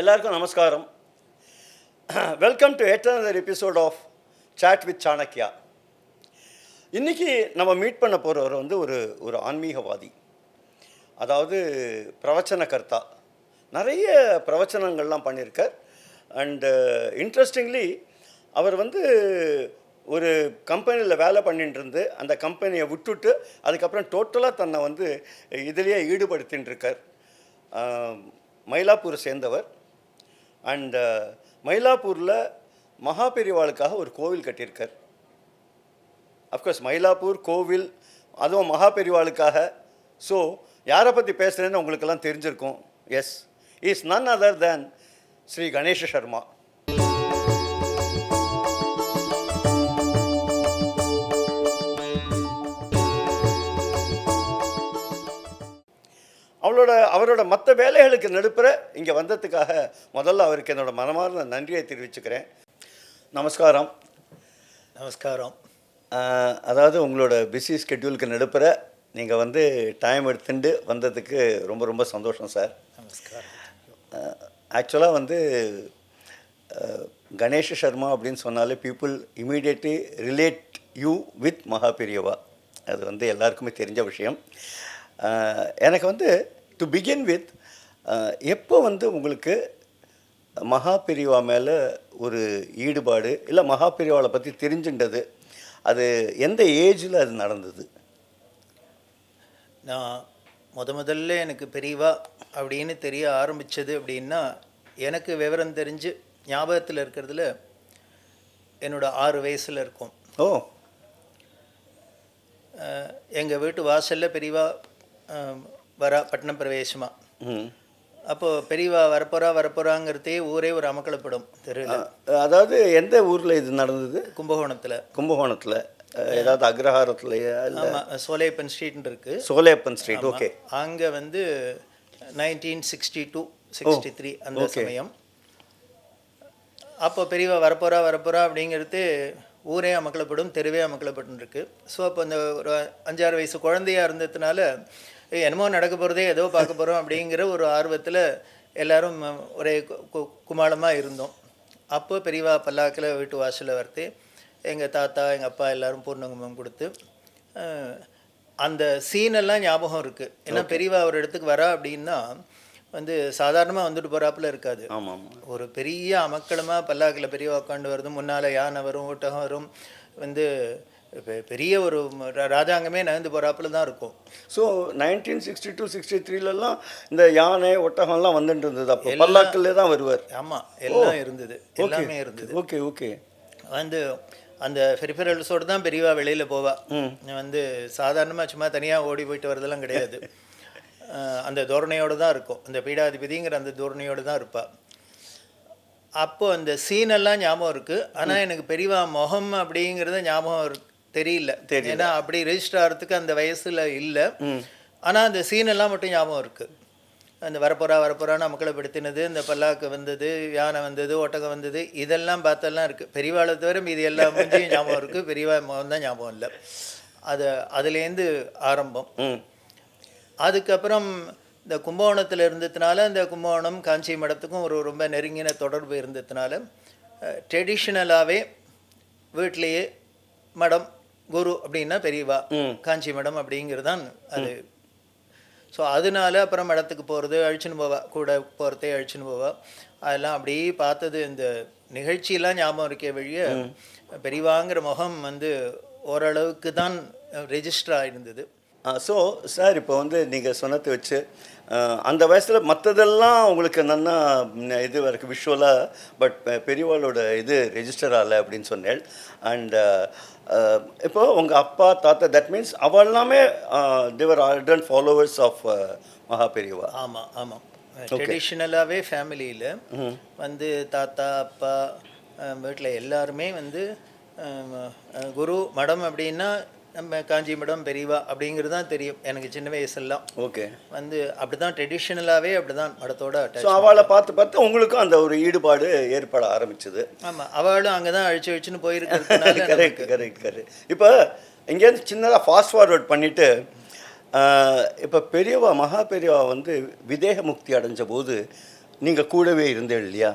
எல்லாருக்கும் நமஸ்காரம். Welcome to yet another episode of chat with Chanakya. இன்றைக்கி நம்ம மீட் பண்ண போகிறவர் வந்து ஒரு ஆன்மீகவாதி, அதாவது பிரவச்சனகர்த்தா. நிறைய பிரவச்சனங்கள்லாம் பண்ணியிருக்கார். அண்டு இன்ட்ரெஸ்டிங்லி அவர் வந்து ஒரு கம்பெனியில் வேலை பண்ணிட்டு இருந்து அந்த கம்பெனியை விட்டுட்டு அதுக்கப்புறம் டோட்டலாக தன்னை வந்து இதிலேயே ஈடுபடுத்தின்னு இருக்கார். மயிலாப்பூரை சேர்ந்தவர். அண்ட் மயிலாப்பூரில் மகாபெரிவாளுக்காக ஒரு கோவில் கட்டியிருக்கார். அஃப்கோர்ஸ் மயிலாப்பூர் கோவில், அதுவும் மகாபெரிவாளுக்காக. ஸோ யாரை பற்றி பேசுகிறேன்னு உங்களுக்கெல்லாம் தெரிஞ்சிருக்கும். Yes, is none other than Sri Ganesh Sharma. அவரோட மற்ற வேலைகளுக்கு நடுப்புற இங்கே வந்ததுக்காக முதல்ல அவருக்கு என்னோட மனமார்ந்த நன்றியை தெரிவிச்சுக்கிறேன். நமஸ்காரம். நமஸ்காரம். அதாவது உங்களோட பிஸி ஸ்கெட்யூலுக்கு நடுப்புற நீங்கள் வந்து டைம் எடுத்துட்டு வந்ததுக்கு ரொம்ப ரொம்ப சந்தோஷம் சார். நமஸ்காரம். ஆக்சுவலாக வந்து கணேஷ சர்மா அப்படின்னு சொன்னாலே people immediately relate you with Mahaperiyava. அது வந்து எல்லாருக்குமே தெரிஞ்ச விஷயம். எனக்கு வந்து டு பிகின் வித், எப்போ வந்து உங்களுக்கு மகாபெரிவா மேலே ஒரு ஈடுபாடு இல்லை மகாபெரிவாவை பற்றி தெரிஞ்சுட்டது, அது எந்த ஏஜில் அது நடந்தது? நான் முதல்ல எனக்கு பெரியவா அப்படின்னு தெரிய ஆரம்பித்தது அப்படின்னா, எனக்கு விவரம் தெரிஞ்சு ஞாபகத்தில் இருக்கிறதுல என்னோட 6 வயசில் இருக்கும். ஓ. எங்கள் வீட்டு வாசலில் பெரியவா வரா, பட்டணம் பிரவேசமா. அப்போது பெரியவா வரப்போறாங்கிறதே ஊரே ஒரு அமக்கலப்படும் தெருவில். அதாவது எந்த ஊரில் இது நடந்தது? கும்பகோணத்தில். கும்பகோணத்தில் ஏதாவது அக்ரஹாரத்துலையா? ஆமாம், சோலையப்பன் ஸ்ட்ரீட்னு இருக்குது. சோலையப்பன் ஸ்ட்ரீட். ஓகே. அங்கே வந்து 1962-63 அந்த சமயம். அப்போ பெரியவா வரப்போறா அப்படிங்கிறது ஊரே அமக்கலப்படும், தெருவே அமக்கலப்பட்டு இருக்கு. ஸோ அப்போ அந்த ஒரு 5-6 வயசு குழந்தையாக இருந்ததுனால என்னமோ நடக்க போகிறதே ஏதோ பார்க்க போகிறோம் அப்படிங்கிற ஒரு ஆர்வத்தில் எல்லோரும் ஒரே குமாளமாக இருந்தோம். அப்போ பெரியவா பல்லாக்கில் வீட்டு வாசலில் வரத்து எங்கள் தாத்தா எங்கள் அப்பா எல்லோரும் பூர்ணகுமம் கொடுத்து அந்த சீனெல்லாம் ஞாபகம் இருக்குது. ஏன்னா பெரியவா ஒரு இடத்துக்கு வரா அப்படின்னா வந்து சாதாரணமாக வந்துட்டு போகிறாப்புல இருக்காது. ஆமாம். ஒரு பெரிய அமக்களமாக பல்லாக்கில் பெரியவா உட்காந்து வருது, முன்னால் யானை வரும், ஒட்டகம் வரும், வந்து பெரிய ஒரு ராஜாங்கமே நகர்ந்து போகிறாப்புல தான் இருக்கும். ஸோ 1962-63லலாம் இந்த யானை ஒட்டகம்லாம் வந்துட்டு இருந்தது. அப்போ பல்லாக்கில் தான் வருவார். ஆமாம், எல்லாம் இருந்தது, எல்லாமே இருந்தது. Okay okay. வந்து அந்த பெரிஃபரல்ஸோடு தான் பெரியவா வெளியில் போவா. வந்து சாதாரணமாக சும்மா தனியாக ஓடி போயிட்டு வரதெல்லாம் கிடையாது. அந்த தோரணையோடு தான் இருக்கும், அந்த பீடாதிபதிங்கிற அந்த தோரணையோடு தான் இருப்பாள். அப்போது அந்த சீனெல்லாம் ஞாபகம் இருக்குது. ஆனால் எனக்கு பெரியவா முகம் அப்படிங்கிறத ஞாபகம் தெரியல. ஏன்னா அப்படி ரெஜிஸ்டர் ஆகிறதுக்கு அந்த வயசில் இல்லை. ஆனால் அந்த சீனெல்லாம் மட்டும் ஞாபகம் இருக்குது. அந்த வரப்போறான்னு மக்களை படுத்தினது, இந்த பல்லாக்கு வந்தது, யானை வந்தது, ஒட்டகம் வந்தது, இதெல்லாம் பார்த்தெல்லாம் இருக்குது. பெரியவாளை தவிர இது எல்லா முடிஞ்சும் ஞாபகம் இருக்குது, பெரியவா முகம் தான் ஞாபகம் இல்லை. அதுலேருந்து ஆரம்பம். அதுக்கப்புறம் இந்த கும்பகோணத்தில் இருந்ததுனால, இந்த கும்பகோணம் காஞ்சி மடத்துக்கும் ஒரு ரொம்ப நெருங்கின தொடர்பு இருந்ததுனால ட்ரெடிஷ்னலாகவே வீட்லேயே மடம் குரு அப்படின்னா பெரியவா, காஞ்சி மடம் அப்படிங்கிறது தான் அது. ஸோ அதனால அப்புறம் மடத்துக்கு போகிறது, அழிச்சுன்னு போவா, கூட போகிறதே அழிச்சுன்னு போவா. அதெல்லாம் அப்படியே பார்த்தது இந்த நிகழ்ச்சியெல்லாம் ஞாபகம் இருக்கே வழிய பெரியவாங்கிற முகம் வந்து ஓரளவுக்கு தான் ரெஜிஸ்டர் ஆகிருந்தது. ஸோ சார், இப்போ வந்து நீங்கள் சொன்னதை வச்சு அந்த வயசில் மற்றதெல்லாம் உங்களுக்கு நல்லா இது வரைக்கும் விஷுவலாக, பட் பெரியவாளோட இது ரெஜிஸ்டர் ஆகலை அப்படின்னு சொன்னேன். அண்ட் இப்போது உங்கள் அப்பா தாத்தா, தட் மீன்ஸ் அவள் எல்லாமே தேவர் ஆர்டர்ன் ஃபாலோவர்ஸ் ஆஃப் மகாபெரியவா. ஆமாம் ஆமாம். ட்ரெடிஷ்னலாகவே ஃபேமிலியில் வந்து தாத்தா அப்பா வீட்டில் எல்லாருமே வந்து குரு மடம் அப்படின்னா நம்ம காஞ்சி மடம் பெரியவா அப்படிங்கிறது தான் தெரியும் எனக்கு சின்ன வயசுலாம். ஓகே. வந்து அப்படி தான் ட்ரெடிஷ்னலாகவே அப்படி தான் மடத்தோட ஸோ அவளை பார்த்து உங்களுக்கும் அந்த ஒரு ஈடுபாடு ஏற்பட ஆரம்பிச்சது. ஆமாம், அவளும் அங்கே தான் அழிச்சுன்னு போயிருக்கிறதுனால. கரெக்ட். இப்போ இங்கேருந்து சின்னதாக ஃபாஸ்ட் ஃபார்வர்ட் பண்ணிவிட்டு இப்போ பெரியவா மகா பெரியவா வந்து விதேக முக்தி அடைஞ்ச போது நீங்கள் கூடவே இருந்தேன் இல்லையா?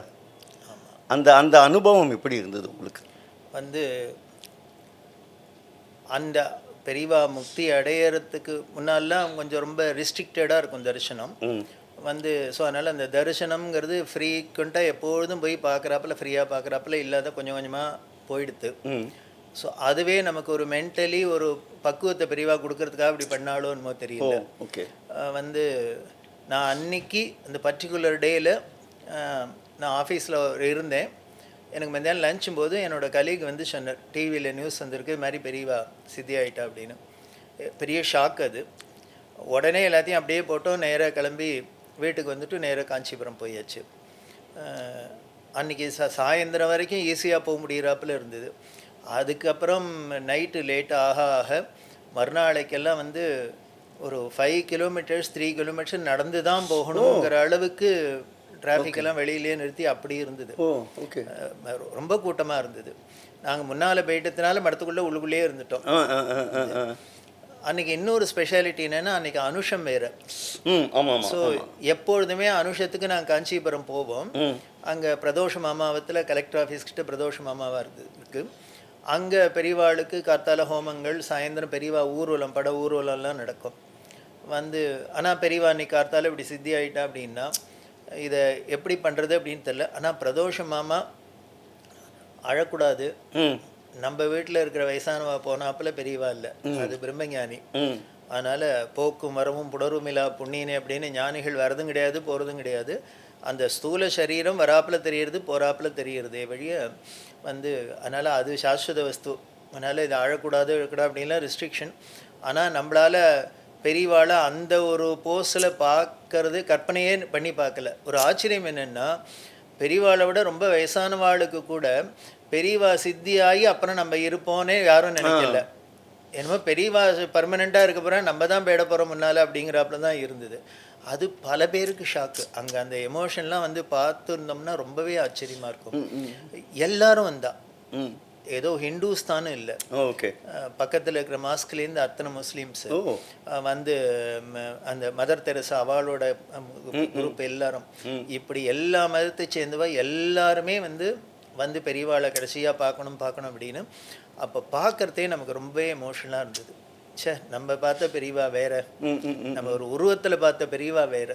அந்த அந்த அனுபவம் எப்படி இருந்தது உங்களுக்கு? வந்து அந்த பெரியவா முக்தி அடையறதுக்கு முன்னாலாம் கொஞ்சம் ரொம்ப ரெஸ்ட்ரிக்டடாக இருக்கும் தரிசனம். வந்து ஸோ அதனால் அந்த தரிசனம்ங்கிறது ஃப்ரீக்வெண்ட்டாக எப்பொழுதும் போய் பார்க்குறாப்புல ஃப்ரீயாக பார்க்குறாப்புல இல்லாத கொஞ்சம் கொஞ்சமாக போயிடுது. ஸோ அதுவே நமக்கு ஒரு மென்டலி ஒரு பக்குவத்தை பெரியவா கொடுக்கறதுக்காக இப்படி பண்ணாலும் என்னமோ தெரியல. ஓகே. வந்து நான் அன்னைக்கு அந்த பர்டிகுலர் டேயில் நான் ஆஃபீஸில் இருந்தேன். எனக்கு மத்தியானம் லஞ்சும் போது என்னோடய கலீக் வந்து சொன்னார், டிவியில் நியூஸ் வந்திருக்கு, இது மாதிரி பெரியவா சித்தி ஆகிட்டா அப்படின்னு. பெரிய ஷாக் அது. உடனே எல்லாத்தையும் அப்படியே போட்டோம், நேராக கிளம்பி வீட்டுக்கு வந்துட்டு நேராக காஞ்சிபுரம் போயாச்சு. அன்றைக்கி சாயந்தரம் வரைக்கும் ஈஸியாக போக முடிகிறாப்புல இருந்தது. அதுக்கப்புறம் நைட்டு லேட் ஆக ஆக மறுநாளைக்கெல்லாம் வந்து ஒரு 5 கிலோமீட்டர்ஸ் 3 கிலோமீட்டர்ஸ் நடந்து தான் போகணுங்கிற அளவுக்கு டிராஃபிக்கெல்லாம் வெளியிலே நிறுத்தி அப்படி இருந்தது. ஓகே. ரொம்ப கூட்டமாக இருந்தது. நாங்கள் முன்னால் போயிட்டதுனால மடத்துக்குள்ளே உள்ளுக்குள்ளேயே இருந்துட்டோம். அன்றைக்கி இன்னொரு ஸ்பெஷாலிட்டி என்னென்னா, அன்றைக்கி அனுஷம் வேறு. ஸோ எப்பொழுதுமே அனுஷத்துக்கு நாங்கள் காஞ்சிபுரம் போவோம். அங்கே பிரதோஷ மாமாவத்தில் கலெக்டர் ஆஃபீஸ்கிட்ட பிரதோஷ மாமாவாக இருக்குது. அங்கே பெரியவாளுக்கு காத்தால ஹோமங்கள், சாயந்தரம் பெரியவா ஊர்வலம், பட ஊர்வலம்லாம் நடக்கும். வந்து ஆனால் பெரியவா அன்றைக்கி காத்தால இப்படி சித்தி ஆகிட்டா அப்படின்னா இதை எப்படி பண்ணுறது அப்படின்னு தெரில. ஆனால் பிரதோஷ மாமா அழக்கூடாது. நம்ம வீட்டில் இருக்கிற வயசானவா போனாப்புல பெரியவா இல்லை, அது பிரம்மஞானி. அதனால் போக்கும் வரவும் புடருமிலா புண்ணியனே அப்படின்னு ஞானிகள் வரதும் கிடையாது போகிறதும் கிடையாது. அந்த ஸ்தூல சரீரம் வராப்பில் தெரிகிறது போகிறாப்பில் தெரிகிறதே வழிய வந்து அதனால் அது சாஸ்வத வஸ்து. அதனால் இது அழக்கூடாது இருக்கக்கூடாது அப்படின்லாம் ரெஸ்ட்ரிக்ஷன். ஆனால் நம்மளால் பெரியவாளை அந்த ஒரு போஸில் பார்க்கறது கற்பனையே பண்ணி பார்க்கல. ஒரு ஆச்சரியம் என்னென்னா, பெரியவாளை விட ரொம்ப வயசானவாளுக்கு கூட பெரியவா சித்தியாகி அப்புறம் நம்ம இருப்போன்னே யாரும் நினைக்கல. என்னமோ பெரியவா பர்மனெண்ட்டாக இருக்க போகிறேன், நம்ம தான் பேட போகிறோம் முன்னால் அப்படிங்கிறாப்புல தான் இருந்தது. அது பல பேருக்கு ஷாக்கு. அங்கே அந்த எமோஷன்லாம் வந்து பார்த்துருந்தோம்னா ரொம்பவே ஆச்சரியமாக இருக்கும். எல்லாரும் வந்தா, ஏதோ ஹிந்துஸ் தானே இல்லை, ஓகே, பக்கத்தில் இருக்கிற மாஸ்க்லேருந்து அத்தனை முஸ்லீம்ஸு வந்து அந்த மதர் தெரசா அவளோட குரூப் எல்லாரும், இப்படி எல்லா மதத்தை சேர்ந்தவா எல்லாருமே வந்து வந்து பெரியவாளை கடைசியாக பார்க்கணும் அப்படின்னு. அப்போ பார்க்குறதே நமக்கு ரொம்பவே எமோஷனலாக இருந்தது. சே, நம்ம பார்த்த பெரியவா வேற, நம்ம ஒரு உருவத்தில் பார்த்த பெரியவா வேற.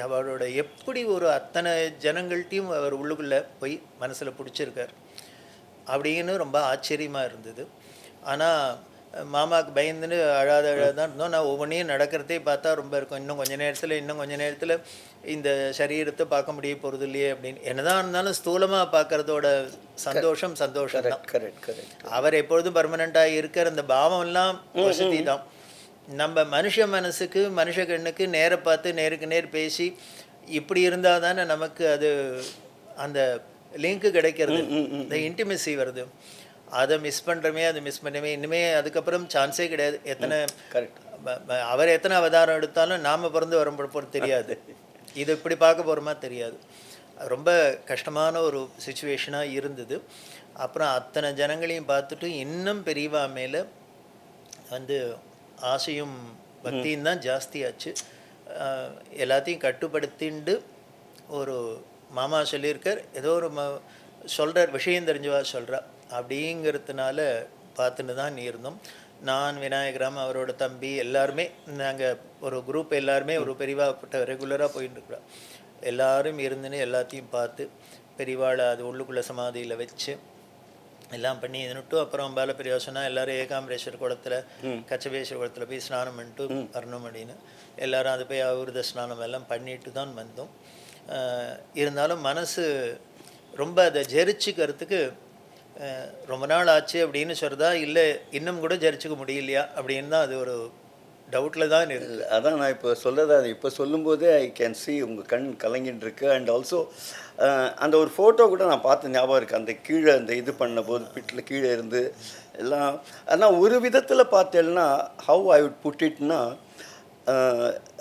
அவளோட எப்படி ஒரு அத்தனை ஜனங்கள்ட்டையும் அவர் உள்ளுக்குள்ளே போய் மனசில் பிடிச்சிருக்கார் அப்படின்னு ரொம்ப ஆச்சரியமாக இருந்தது. ஆனால் மாமாவுக்கு பயந்துன்னு அழாதான் இருந்தோம். நான் ஒவ்வொன்றையும் நடக்கிறதே பார்த்தா ரொம்ப இருக்கும். இன்னும் கொஞ்ச நேரத்தில் இந்த சரீரத்தை பார்க்க முடிய போகிறது இல்லையே அப்படின்னு. என்னதான் இருந்தாலும் ஸ்தூலமாக பார்க்குறதோட சந்தோஷம் தான். அவர் எப்பொழுதும் பர்மனெண்ட்டாக இருக்கிற அந்த பாவம்லாம் வசதி தான். நம்ம மனுஷ மனசுக்கு மனுஷ கண்ணுக்கு நேரை பார்த்து நேருக்கு நேர் பேசி இப்படி இருந்தால் தானே நமக்கு அது அந்த லிங்க்கு கிடைக்கிறது, இந்த இன்டிமெசி வருது. அதை மிஸ் பண்ணுறமே இனிமே அதுக்கப்புறம் சான்ஸே கிடையாது. அவர் எத்தனை அவதாரம் எடுத்தாலும் நாம் பிறந்து வர போகிறது தெரியாது, இது இப்படி பார்க்க போகிறோமா தெரியாது. ரொம்ப கஷ்டமான ஒரு சுச்சுவேஷனாக இருந்தது. அப்புறம் அத்தனை ஜனங்களையும் பார்த்துட்டு இன்னும் பெரியவா மேலே வந்து ஆசையும் பக்தியும் தான் ஜாஸ்தியாச்சு. எல்லாத்தையும் கட்டுப்படுத்திண்டு ஒரு மாமா சொல்லியிருக்கார், ஏதோ ஒரு சொல்கிறார், விஷயம் தெரிஞ்சவா சொல்கிறா அப்படிங்கிறதுனால பார்த்துட்டு தான் இருந்தோம். நான், விநாயகராம், அவரோட தம்பி எல்லாருமே, நாங்கள் ஒரு குரூப் எல்லாருமே ஒரு பெரியவாட்ட ரெகுலராக போயிட்டுருக்குறோம். எல்லோரும் இருந்துன்னு எல்லாத்தையும் பார்த்து பெரியவாளை அது உள்ளுக்குள்ளே சமாதியில் வச்சு எல்லாம் பண்ணி இதுன்னுட்டு அப்புறம் பாலபெரியவா சொன்னால் எல்லோரும் ஏகாம்பரேஸ்வர் குளத்தில் கச்சபேஸ்வர் குளத்தில் போய் ஸ்நானம் பண்ணிட்டு வரணும் அப்படின்னு எல்லோரும் அது போய் அவிர்த ஸ்நானம் எல்லாம் பண்ணிட்டு தான் வந்தோம். இருந்தாலும் மனசு ரொம்ப அதை ஜெரிச்சுக்கிறதுக்கு ரொம்ப நாள் ஆச்சு அப்படின்னு சொல்கிறதா, இல்லை இன்னும் கூட ஜெரிச்சுக்க முடியலையா அப்படின்னு தான் அது ஒரு டவுட்டில் தான் இருக்குது. அதான் நான் இப்போ சொல்கிறதா, அது இப்போ சொல்லும்போதே ஐ கேன் சி உங்கள் கண் கலங்கிட்டு இருக்கு. அண்ட் ஆல்சோ அந்த ஒரு ஃபோட்டோ கூட நான் பார்த்து ஞாபகம் இருக்குது. அந்த கீழே அந்த இது பண்ண போது பிட்டில் கீழே இருந்து எல்லாம். ஆனால் ஒரு விதத்தில் பார்த்தேன்னா ஹவ் ஐ வுட் புட் இட்னா,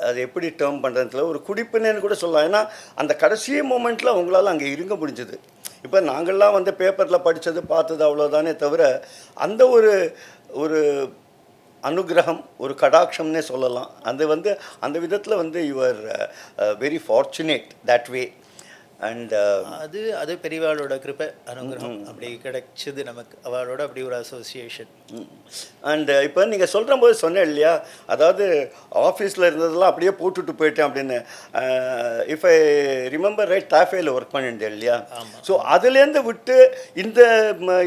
அது எப்படி டேர்ம் பண்ணுறதுல ஒரு குடிப்பினேன்னு கூட சொல்லலாம். ஏன்னா அந்த கடைசி மூமெண்ட்டில் உங்களால் அங்கே இருங்க முடிஞ்சது. இப்போ நாங்கள்லாம் வந்து பேப்பரில் படித்தது பார்த்தது அவ்வளோதானே தவிர அந்த ஒரு அனுகிரகம், ஒரு கடாட்சம்னே சொல்லலாம். அது வந்து அந்த விதத்தில் வந்து your very fortunate that way. And அது அது பெரியவாளோட கிருபை அனுகிரகம் அப்படி கிடைச்சது நமக்கு, அவளோட அப்படி ஒரு அசோசியேஷன். அண்ட் இப்போ நீங்கள் சொல்கிற போது சொன்னேன் இல்லையா, அதாவது ஆஃபீஸில் இருந்ததெல்லாம் அப்படியே போட்டுட்டு போயிட்டேன் அப்படின்னு. இஃப் ஐ ரிமெம்பர் ரைட், டாஃபேல ஒர்க் பண்ணியிருந்தேன் இல்லையா? ஸோ அதுலேருந்து விட்டு இந்த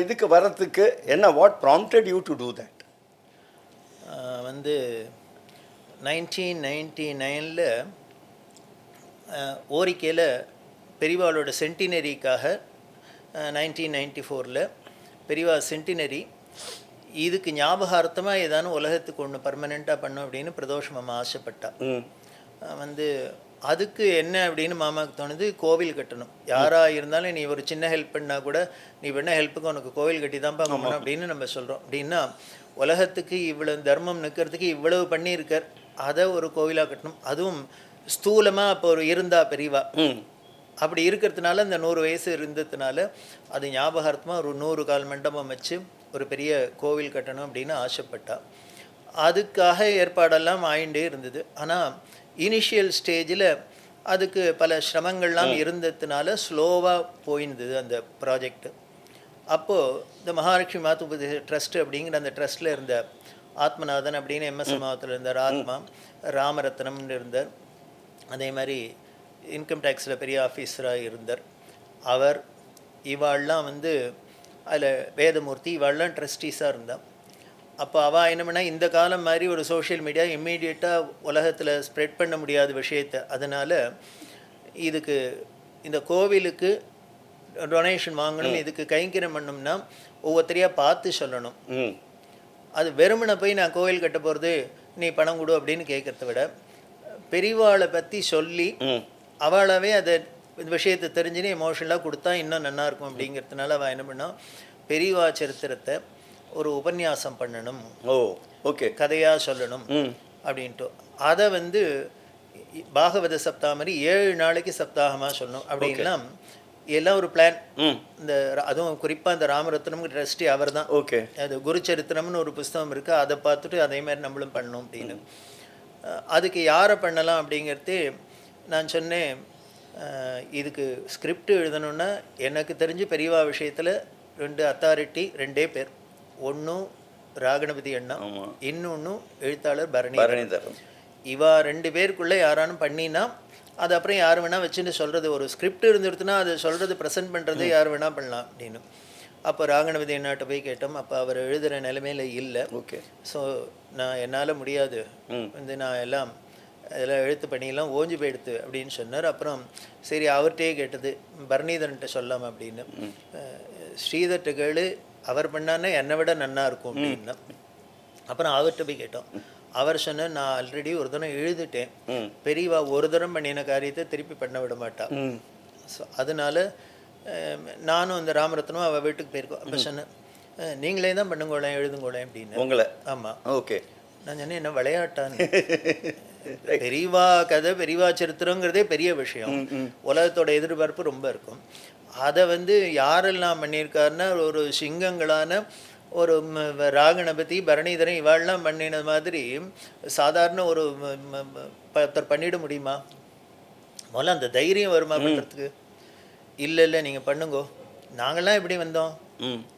இதுக்கு வர்றதுக்கு என்ன, what prompted you to do that? வந்து 1999 ஓரிக்கையில் பெரியவாளோட சென்டினரிக்காக 1994 பெரியவா சென்டினரி, இதுக்கு ஞாபகார்த்தமாக ஏதானும் உலகத்துக்கு ஒன்று பர்மனெண்ட்டாக பண்ணும் அப்படின்னு பிரதோஷ் மாமா ஆசைப்பட்டா. வந்து அதுக்கு என்ன அப்படின்னு மாமாவுக்கு தோணுது, கோவில் கட்டணும். யாராக இருந்தாலும் நீ ஒரு சின்ன ஹெல்ப் பண்ணால் கூட, நீ பண்ண ஹெல்ப்புக்கு உனக்கு கோவில் கட்டி தான் பார்க்கணும் அப்படின்னு நம்ம சொல்கிறோம். அப்படின்னா உலகத்துக்கு இவ்வளவு தர்மம் நிற்கிறதுக்கு இவ்வளவு பண்ணியிருக்கார், அதை ஒரு கோவிலாக கட்டணும். அதுவும் ஸ்தூலமாக இப்போ ஒரு இருந்தா பெரியவா அப்படி இருக்கிறதுனால, அந்த 100 வயசு இருந்ததுனால அது ஞாபகார்த்தமாக ஒரு 100 கால் மண்டபம் வச்சு ஒரு பெரிய கோவில் கட்டணும் அப்படின்னு ஆசைப்பட்டா. அதுக்காக ஏற்பாடெல்லாம் ஆயிண்டே இருந்தது. ஆனால் இனிஷியல் ஸ்டேஜில் அதுக்கு பல சிரமங்கள்லாம் இருந்ததுனால ஸ்லோவாக போயிருந்தது அந்த ப்ராஜெக்டு. அப்போது இந்த மகாலட்சுமி மாத்துபதி ட்ரஸ்ட் அப்படிங்கிற அந்த ட்ரஸ்ட்டில் இருந்த ஆத்மநாதன் அப்படின்னு எம்எஸ் மாவட்டத்தில் இருந்தார், ஆத்மா ராமரத்னம்னு இருந்தார். அதே மாதிரி இன்கம் டேக்ஸில் பெரிய ஆஃபீஸராக இருந்தார் அவர். இவாள்லாம் வந்து அதில் வேதமூர்த்தி இவாள்லாம் ட்ரஸ்டீஸாக இருந்தாள். அப்போ அவள் என்ன பண்ணால், இந்த காலம் மாதிரி ஒரு சோஷியல் மீடியா இம்மீடியட்டாக உலகத்தில் ஸ்ப்ரெட் பண்ண முடியாத விஷயத்தை, அதனால் இதுக்கு இந்த கோவிலுக்கு டொனேஷன் வாங்கணும், இதுக்கு கைங்கரம் பண்ணணும்னா ஒவ்வொருத்தரையாக பார்த்து சொல்லணும். அது வெறுமனை போய் நான் கோவில் கட்ட போகிறது நீ பணம் கொடு அப்படின்னு கேட்குறத விட, பெரியவாளை பற்றி சொல்லி அவளாவே அதை இந்த விஷயத்தை தெரிஞ்சுன்னு எமோஷனலாக கொடுத்தா இன்னும் நல்லாயிருக்கும் அப்படிங்கிறதுனால அவள் என்ன பண்ணால், பெரியவா சரித்திரத்தை ஒரு உபன்யாசம் பண்ணணும், ஓகே, கதையாக சொல்லணும் அப்படின்ட்டு. அதை வந்து பாகவத சப்தாகம் மாதிரி 7 நாளைக்கு சப்தாகமாக சொல்லணும் அப்படின்னா எல்லாம் ஒரு பிளான். இந்த அதுவும் குறிப்பாக இந்த ராமரத்னம்ங்கிற ட்ரஸ்டி அவர் தான். ஓகே, அது குருச்சரித்திரம்னு ஒரு புஸ்தகம் இருக்குது, அதை பார்த்துட்டு அதே மாதிரி நம்மளும் பண்ணணும் அப்படின்னு. அதுக்கு யாரை பண்ணலாம் அப்படிங்கிறது நான் சொன்னேன். இதுக்கு ஸ்கிரிப்ட் எழுதணுன்னா எனக்கு தெரிஞ்சு பெரியவா விஷயத்தில் 2 அத்தாரிட்டி 2 பேர். ஒன்றும் ராகணபதி அண்ணா, இன்னொன்று எழுத்தாளர் பரணிதரன். இவா 2 பேருக்குள்ளே யாரானும் பண்ணினா அது அப்புறம் யார் வேணால் வச்சுன்னு சொல்கிறது. ஒரு ஸ்கிரிப்ட் இருந்துருத்துனா அதை சொல்கிறது, ப்ரெசென்ட் பண்ணுறது யார் வேணால் பண்ணலாம் அப்படின்னு. அப்போ ராகணபதி அண்ணாட்ட போய் கேட்டோம். அப்போ அவர் எழுதுகிற நிலைமையில் இல்லை. ஓகே, ஸோ என்னால் முடியாது, வந்து நான் எல்லாம் அதெல்லாம் எழுத்து பண்ணியெல்லாம் ஓஞ்சி போயிடுத்து அப்படின்னு சொன்னார். அப்புறம் சரி அவர்கிட்டே கேட்டது, பரணிதரன்ட்ட சொல்லாமல் அப்படின்னு. ஸ்ரீதர்கிட்ட கேளு, அவர் பண்ணான்னா என்னை விட நன்னா இருக்கும் அப்படின்னா. அப்புறம் அவர்கிட்ட போய் கேட்டோம். அவர் சொன்ன, நான் ஆல்ரெடி ஒரு தரம் எழுதிட்டேன், பெரியவா ஒரு தரம் பண்ணின காரியத்தை திருப்பி பண்ண விட மாட்டா. ஸோ அதனால நானும் இந்த ராமரத்னம் அவள் வீட்டுக்கு போயிருக்கோம். அப்போ சொன்னேன், நீங்களே தான் பண்ணுங்கோளேன் எழுதுங்கோளேன் அப்படின்னு. உங்களை? ஆமாம். ஓகே. நான் சொன்னேன், என்ன விளையாட்டான்னு. பெரியவா கதை பெரியவா சரித்திரங்கிறதே பெரிய விஷயம், உலகத்தோட எதிர்பார்ப்பு ரொம்ப இருக்கும். அதை வந்து யாரெல்லாம் பண்ணியிருக்காருன்னா, ஒரு சிங்கங்களான ஒரு ராகணபதி பரணிதரன் இவாள்லாம் பண்ணின மாதிரி சாதாரண ஒரு ஒருத்தர் பண்ணிட முடியுமா? முதல்ல அந்த தைரியம் வருமா பண்ணுறதுக்கு? இல்லை இல்லை நீங்கள் பண்ணுங்கோ, நாங்கள்லாம் எப்படி வந்தோம்,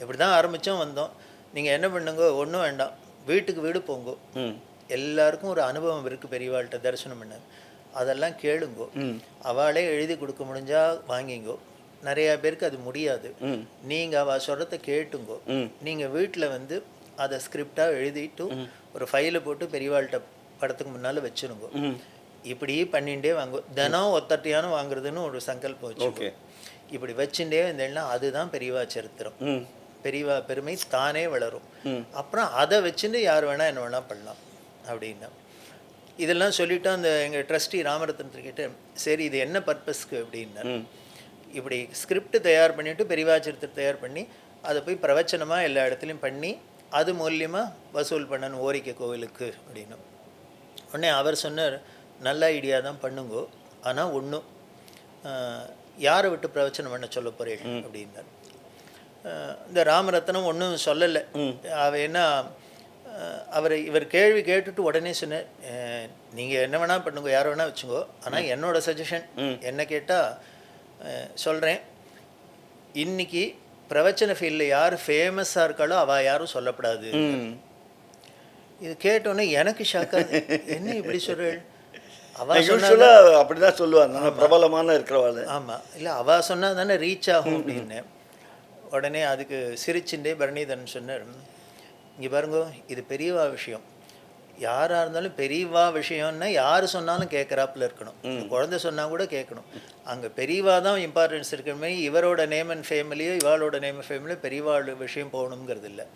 எப்படி தான் ஆரம்பித்தோம் வந்தோம், நீங்கள் என்ன பண்ணுங்கோ, ஒன்றும் வேண்டாம், வீட்டுக்கு வீடு போங்கோ, எல்லாருக்கும் ஒரு அனுபவம் இருக்குது பெரியவாள்கிட்ட தரிசனம் பண்ண, அதெல்லாம் கேளுங்கோ, அவளே எழுதி கொடுக்க முடிஞ்சா வாங்கிங்கோ, நிறையா பேருக்கு அது முடியாது, நீங்கள் அவள் சொல்கிறத கேட்டுங்கோ, நீங்கள் வீட்டில் வந்து அதை ஸ்கிரிப்டாக எழுதிட்டு ஒரு ஃபைலை போட்டு பெரியவாள்கிட்ட படத்துக்கு முன்னால் வச்சுருங்கோ, இப்படி பண்ணிகிட்டே வாங்கோ, தினம் ஒத்தட்டையான வாங்குறதுன்னு ஒரு சங்கல்பம் வச்சு இப்படி வச்சுட்டே இருந்தேன்னா அதுதான் பெரியவா சரித்திரம், பெரியவா பெருமை தானே வளரும். அப்புறம் அதை வச்சுட்டு யார் வேணால் என்ன வேணால் பண்ணலாம் அப்படின்னா. இதெல்லாம் சொல்லிவிட்டு அந்த எங்கள் ட்ரஸ்டி ராமரத்னத்துக்கிட்ட, சரி இது என்ன பர்பஸ்க்கு அப்படின்னா, இப்படி ஸ்கிரிப்ட் தயார் பண்ணிவிட்டு பெரியவா சரித்திரம் தயார் பண்ணி அதை போய் பிரவச்சனமாக எல்லா இடத்துலையும் பண்ணி அது மூலியமாக வசூல் பண்ணணும் ஓரிக்கை கோவிலுக்கு அப்படின்னு. உடனே அவர் சொன்னார், நல்ல ஐடியா தான் பண்ணுங்கோ, ஆனால் ஒன்றும் யாரை விட்டு பிரவச்சனம் பண்ண சொல்ல போகிறேன் அப்படின்னார். இந்த ராமரத்னம் ஒன்றும் சொல்லலை. அவ என்ன இவர் கேள்வி கேட்டுட்டு உடனே சொன்னார், நீங்கள் என்ன வேணால் பண்ணுங்க, யார் வேணால் வச்சுங்கோ, ஆனால் என்னோட சஜஷன் என்ன கேட்டால் சொல்கிறேன், இன்னைக்கு பிரவச்சன ஃபீல்டில் யார் ஃபேமஸாக இருக்காளோ அவள் யாரும் சொல்லப்படாது. இது கேட்டோன்னே எனக்கு ஷாக்காக, என்ன இப்படி சொல்கிறேன், அப்படிதான் சொல்லுவாங்க பிரபலமான இருக்கிறவாள். ஆமாம், இல்லை அவள் சொன்னால் தானே ரீச் ஆகும் அப்படின்னு. உடனே அதுக்கு சிரிச்சுட்டே பரணிதரன் சொன்னார், இங்கே பாருங்க, இது பெரியவா விஷயம், யாராக இருந்தாலும் பெரியவா விஷயம்னா யார் சொன்னாலும் கேட்குறாப்புல இருக்கணும், குழந்தை சொன்னால் கூட கேட்கணும். அங்கே பெரியவா தான் இம்பார்ட்டன்ஸ் இருக்கிற மாதிரி இவரோட நேம் அண்ட் ஃபேமிலியோ இவாளோட நேம் அண்ட் ஃபேமிலியோ பெரியவாள் விஷயம் போகணுங்கிறது இல்லை.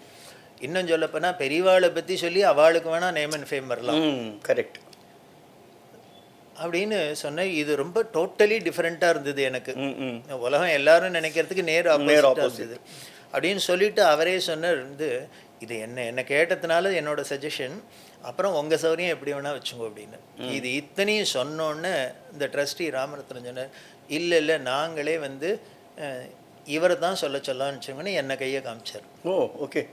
இன்னும் சொல்லப்போனால் பெரியவாளை பற்றி சொல்லி அவளுக்கு வேணால் நேம் அண்ட் ஃபேம் வரலாம். கரெக்ட் அப்படின்னு சொன்னேன். இது ரொம்ப டோட்டலி டிஃப்ரெண்ட்டாக இருந்தது எனக்கு. உலகம் எல்லாரும் நினைக்கிறதுக்கு நேர் ஆப்போசிட்டாக இருந்தது அப்படின்னு சொல்லிட்டு அவரே சொன்னார், இது என்ன கேட்டதுனால என்னோட சஜஷன், அப்புறம் உங்கள் சௌரியம் எப்படி வேணால் வச்சுங்க அப்படின்னு. இது இத்தனையும் சொன்னோன்னு இந்த ட்ரஸ்டி ராமரத்னம் சொன்னார், இல்லை நாங்களே இவரை தான் சொல்லலாம்னு வச்சுக்கோன்னு என்னை கையை காமிச்சார். ஓகே.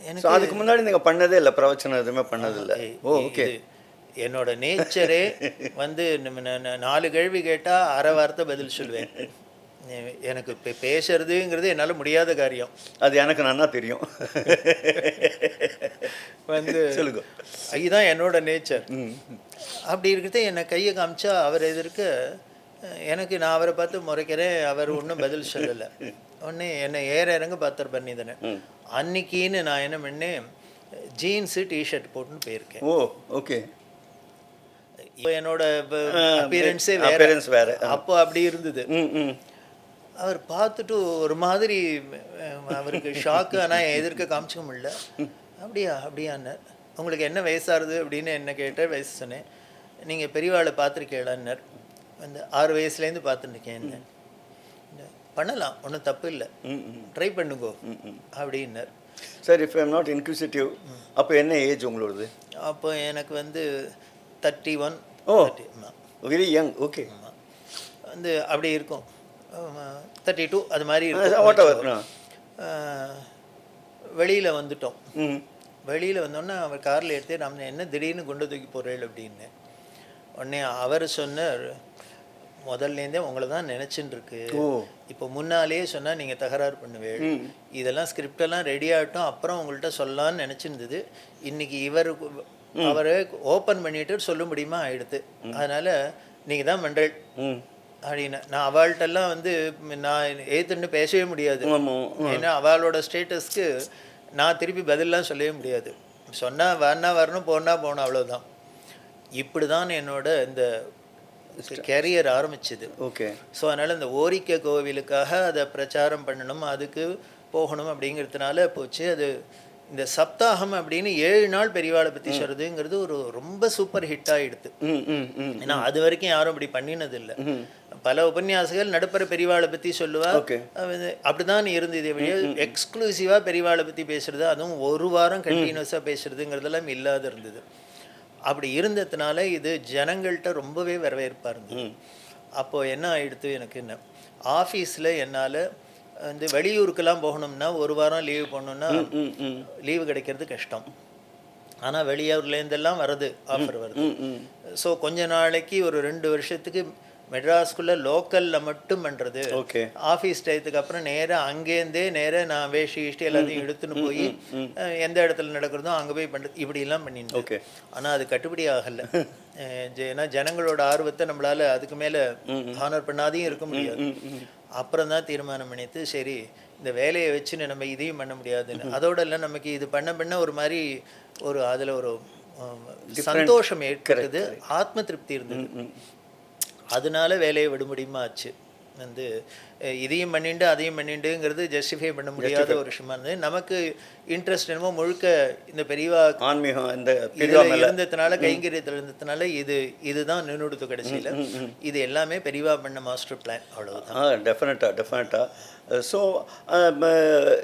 எனக்கு அதுக்கு முன்னாடி நீங்கள் பண்ணதே இல்லை, பிரவச்சனம் எதுவுமே பண்ணதில்லை. ஓகே. என்னோட நேச்சரே 4 கேள்வி கேட்டால் அரை வார்த்தை பதில் சொல்லுவேன். எனக்கு இப்போ பேசுறதுங்கிறது என்னால் முடியாத காரியம், அது எனக்கு நல்லா தெரியும். சொல்லுங்க, இதுதான் என்னோட நேச்சர். அப்படி இருக்கிறத என்னை கையை காமிச்சா அவர் எதிர்க்க எனக்கு, நான் அவரை பார்த்து முறைக்கிறேன், அவர் ஒன்றும் பதில் சொல்லலை. ஒன்று என்னை இறங்க பார்த்தார் பண்ணிதானே. அன்னைக்கின்னு நான் என்ன பண்ணேன், ஜீன்ஸு டிஷர்ட் போட்டுன்னு போயிருக்கேன். ஓகே. இப்போ என்னோட அப்பியரன்ஸே வேற. அப்போ அப்படி இருந்தது. அவர் பார்த்துட்டு ஒரு மாதிரி அவருக்கு ஷாக்கு. ஆனால் எதிர்க்க காமிச்சிக்க முடியல. அப்படியான்னார். உங்களுக்கு என்ன வயசாகுது அப்படின்னு என்ன கேட்டார். வயசு சொன்னேன். நீங்கள் பெரியவாளை பார்த்துருக்கேளான்னார். 6 வயசுலேருந்து பார்த்துருக்கேன். என்ன பண்ணலாம், ஒன்றும் தப்பு இல்லை, ட்ரை பண்ணுங்கோ அப்படின்னார். Sir, if I am not inquisitive, அப்போ என்ன ஏஜ் உங்களோடது? அப்போ எனக்கு 31. Very young. ஓகே. அப்படி இருக்கும், 32 அது மாதிரி இருக்கும். வெளியில் வந்துட்டோம். வெளியில் வந்தோன்னே அவர் காரில் எடுத்து நம்ம என்ன திடீர்னு குண்டை தூக்கி போகிறேன் அப்படின்னு. உடனே அவர் சொன்னார், முதல்லேருந்தே உங்களை தான் நினச்சின்னு இருக்கு, இப்போ முன்னாலேயே சொன்னால் நீங்கள் தகராறு பண்ணுவேன், இதெல்லாம் ஸ்கிரிப்டெல்லாம் ரெடி ஆகட்டும் அப்புறம் உங்கள்கிட்ட சொல்லலான்னு நினச்சிருந்தது. இன்றைக்கி அவரை ஓப்பன் பண்ணிட்டு சொல்ல முடியுமா ஆயிடுது, அதனால் நீங்கள் தான் பண்ணுறேன் அப்படின்னு. நான் அவள்கிட்டெல்லாம் நான் ஏத்துன்னு பேசவே முடியாது. ஏன்னா அவளோட ஸ்டேட்டஸ்க்கு நான் திருப்பி பதிலெலாம் சொல்லவே முடியாது. சொன்னால் வரணும், போகணும், அவ்வளோதான். இப்படி தான் என்னோட இந்த கேரியர் ஆரம்பிச்சுது. ஓகே. ஸோ அதனால் இந்த ஓரிக்க கோவிலுக்காக அதை பிரச்சாரம் பண்ணணும், அதுக்கு போகணும் அப்படிங்கிறதுனால போச்சு. அது இந்த சப்தாகம் அப்படின்னு 7 நாள் பெரியவாளை பற்றி சொல்கிறதுங்கிறது ஒரு ரொம்ப சூப்பர் ஹிட் ஆகிடுது. ஏன்னா அது வரைக்கும் யாரும் அப்படி பண்ணினது இல்லை. பல உபன்யாசங்கள் நடுப்பற பெரியவாளை பற்றி சொல்லுவா, அப்படிதான் இருந்தது. எக்ஸ்க்ளூசிவாக பெரியவாளை பற்றி பேசுறது, அதுவும் ஒரு வாரம் கண்டினியூஸாக பேசுறதுங்கிறதெல்லாம் இல்லாத இருந்தது. அப்படி இருந்ததுனால இது ஜனங்கள்கிட்ட ரொம்பவே வரவேற்பாக இருந்தது. அப்போது என்ன ஆகிடுது, எனக்கு என்ன ஆஃபீஸில் என்னால் வெளியூருக்கெல்லாம் போகணும்னா ஒரு வாரம் லீவு போகணுன்னா லீவு கிடைக்கிறது கஷ்டம். ஆனால் வெளியூர்லேருந்தெல்லாம் வருது, ஆஃபர் வருது. ஸோ கொஞ்ச நாளைக்கு ஒரு 2 வருஷத்துக்கு மெட்ராஸ்குள்ளே லோக்கலில் மட்டும் பண்ணுறது. ஓகே. ஆஃபீஸ் டயத்துக்கு அப்புறம் நேராக அங்கேருந்தே நேராக நான் வேஷ்டி எல்லாத்தையும் எடுத்துன்னு போய் எந்த இடத்துல நடக்கிறதோ அங்கே போய் பண்ணுறது, இப்படிலாம் பண்ணிட்டு. ஓகே. ஆனால் அது கட்டுப்படி ஆகலை. ஏன்னா ஜனங்களோட ஆர்வத்தை நம்மளால் அதுக்கு மேலே ஹானர் பண்ணாதையும் இருக்க முடியாது. அப்புறம் தான் தீர்மானம் பண்ணிட்டு, சரி இந்த வேலையை வச்சுன்னு நம்ம இதையும் பண்ண முடியாதுன்னு. அதோட இல்லை, நமக்கு இது பண்ண ஒரு மாதிரி அதில் ஒரு சந்தோஷம் ஏற்படுது, ஆத்ம திருப்தி இருந்தது. அதனால வேலையை விட முடியுமா ஆச்சு. இதையும் பண்ணிட்டு அதையும் பண்ணிட்டுங்கிறது ஜஸ்டிஃபை பண்ண முடியாத ஒரு விஷயமா இருந்தது. நமக்கு இன்ட்ரெஸ்ட் என்னமோ முழுக்க இந்த பெரியவா ஆன்மீகம் இந்த இருந்ததுனால, கைங்கரியத்தில் இருந்ததுனால இதுதான் நின்றுடுத்து கடைசியில். இது எல்லாமே பெரியவா பண்ண மாஸ்டர் பிளான், அவ்வளவுதான். டெஃபினட்டாக. ஸோ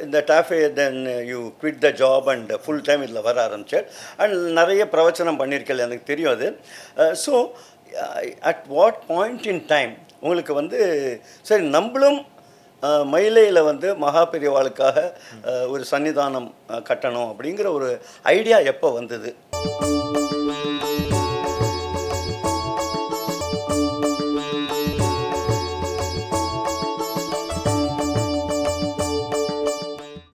இந்த TAFE then you quit the job and full time இதில் வர ஆரம்பிச்சேன். அண்ட் நிறைய பிரவச்சனம் பண்ணியிருக்கேன், எனக்கு தெரியும் அது. So at what point in time உங்களுக்கு சரி நம்மளும் மயிலையில் வந்து மகா பெரியவாளுக்காக ஒரு சன்னிதானம் கட்டணும் அப்படிங்கிற ஒரு ஐடியா எப்போ வந்தது?